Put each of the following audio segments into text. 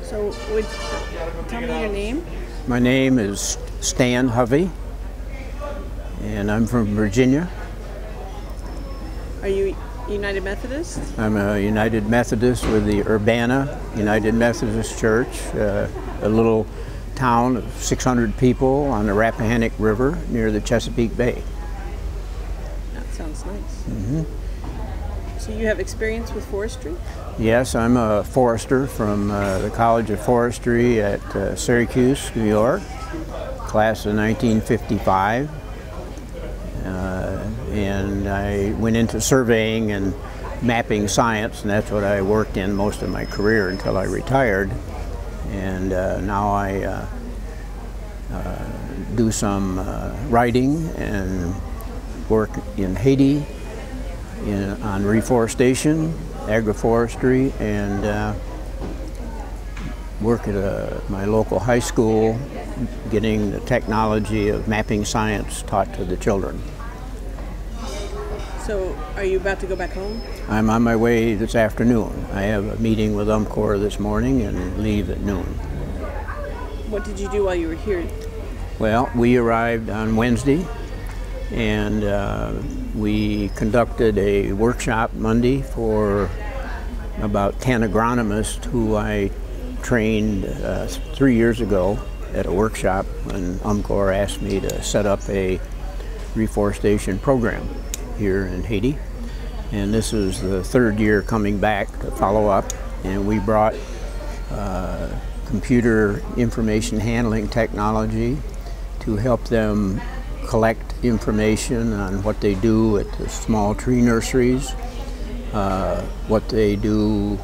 So, tell me your name. My name is Stan Hovey, and I'm from Virginia. Are you United Methodist? I'm a United Methodist with the Urbana United Methodist Church, a little town of 600 people on the Rappahannock River near the Chesapeake Bay. That sounds nice. So you have experience with forestry? Yes, I'm a forester from the College of Forestry at Syracuse, New York, class of 1955. And I went into surveying and mapping science, and that's what I worked in most of my career until I retired. And now I do some writing and work in Haiti on reforestation, agroforestry, and work at my local high school getting the technology of mapping science taught to the children. So are you about to go back home? I'm on my way this afternoon. I have a meeting with UMCOR this morning and leave at noon. What did you do while you were here? Well, we arrived on Wednesday, and we conducted a workshop Monday for about 10 agronomists who I trained 3 years ago at a workshop when UMCOR asked me to set up a reforestation program here in Haiti. And this is the third year coming back to follow up, and we brought computer information handling technology to help them collect information on what they do at the small tree nurseries, what they do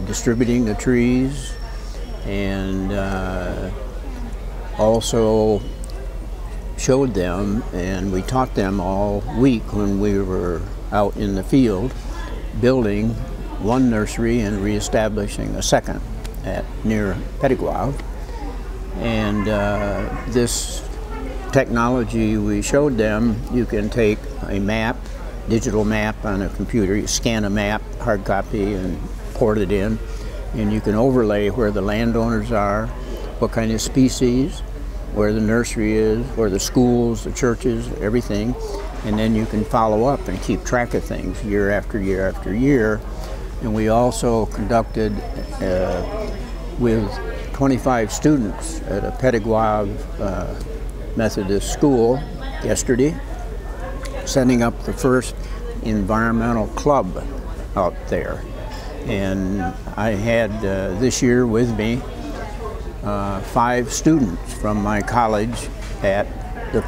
distributing the trees, and also showed them, and we taught them all week when we were out in the field building one nursery and reestablishing a second near Petitgoave. And this technology we showed them, you can take a map, digital map on a computer, you scan a map, hard copy, and port it in, and you can overlay where the landowners are, what kind of species, where the nursery is, where the schools, the churches, everything, and then you can follow up and keep track of things year after year after year. And we also conducted with 25 students at a Petitgoave Methodist school yesterday, setting up the first environmental club out there. And I had this year with me 5 students from my college at the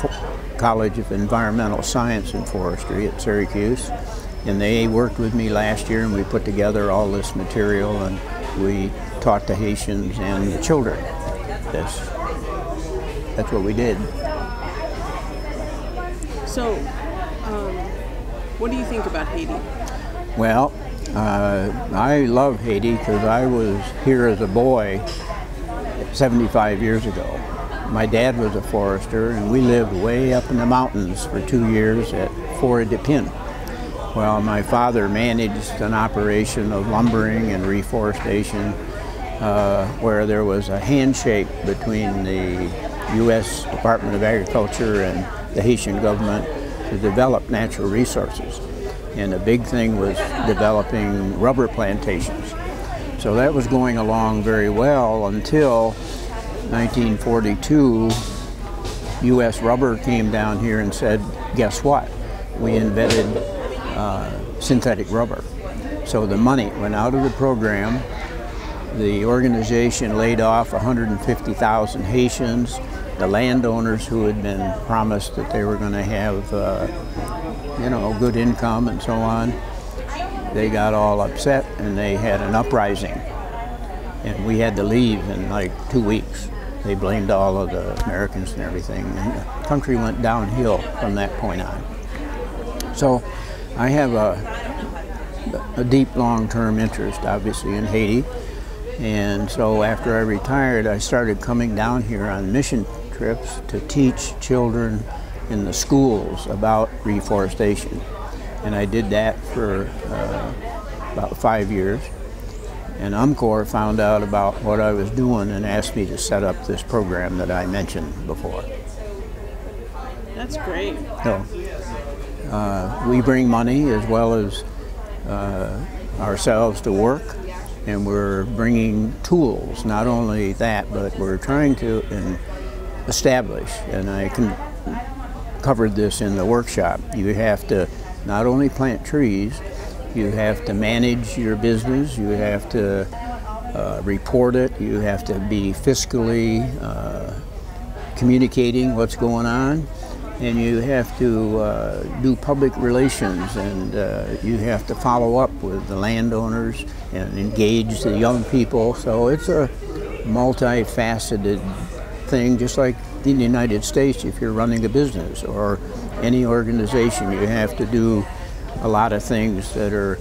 College of Environmental Science and Forestry at Syracuse, and they worked with me last year, and we put together all this material, and we taught the Haitians and the children. That's what we did. So, what do you think about Haiti? Well, I love Haiti because I was here as a boy 75 years ago. My dad was a forester, and we lived way up in the mountains for 2 years at Forêt de Pin. Well, my father managed an operation of lumbering and reforestation where there was a handshake between the U.S. Department of Agriculture and the Haitian government to develop natural resources. And the big thing was developing rubber plantations. So that was going along very well until 1942, U.S. Rubber came down here and said, guess what? We invented synthetic rubber. So the money went out of the program. The organization laid off 150,000 Haitians. The landowners who had been promised that they were going to have, good income and so on, they got all upset and they had an uprising. And we had to leave in like 2 weeks. They blamed all of the Americans and everything. And the country went downhill from that point on. So I have a deep long-term interest, obviously, in Haiti. And so after I retired, I started coming down here on mission trips to teach children in the schools about reforestation. And I did that for about 5 years. And UMCOR found out about what I was doing and asked me to set up this program that I mentioned before. That's great. So we bring money as well as ourselves to work, and we're bringing tools. Not only that, but we're trying to establish, and I covered this in the workshop, you have to not only plant trees, you have to manage your business, you have to report it, you have to be fiscally communicating what's going on, and you have to do public relations, and you have to follow up with the landowners and engage the young people. So it's a multifaceted thing, just like in the United States. If you're running a business or any organization, you have to do a lot of things that are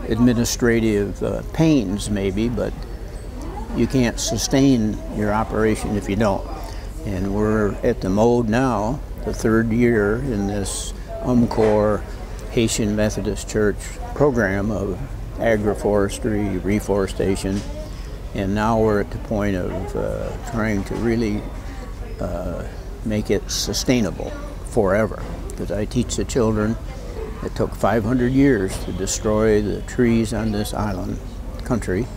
administrative pains maybe, but you can't sustain your operation if you don't. And we're at the mode now, the third year in this UMCOR Haitian Methodist Church program of agroforestry, reforestation, and now we're at the point of trying to really make it sustainable forever. Because I teach the children, it took 500 years to destroy the trees on this island country,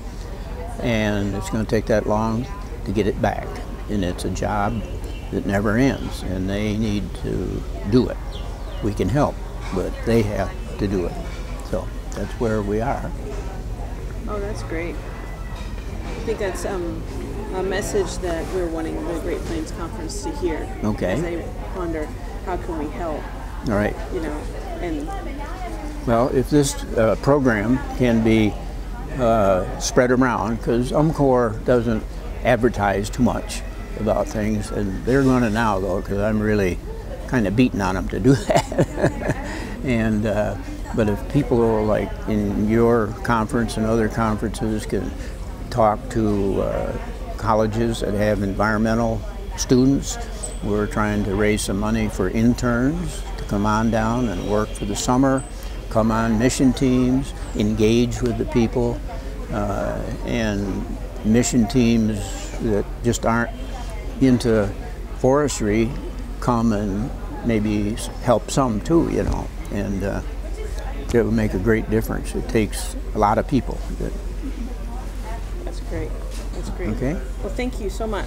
and it's going to take that long to get it back. And it's a job that never ends, and they need to do it. We can help, but they have to do it. So that's where we are. Oh, that's great. I think that's a message that we're wanting the Great Plains Conference to hear. Okay. As they wonder, how can we help? All right. You know, and well, if this program can be spread around, because UMCOR doesn't advertise too much about things, and they're going to now, though, because I'm really kind of beating on them to do that. And but if people like in your conference and other conferences can talk to colleges that have environmental students, we're trying to raise some money for interns to come on down and work for the summer, come on mission teams, engage with the people, and mission teams that just aren't into forestry come and maybe help some too, you know, and it would make a great difference. It takes a lot of people. That's great. That's great. Okay. Well, thank you so much.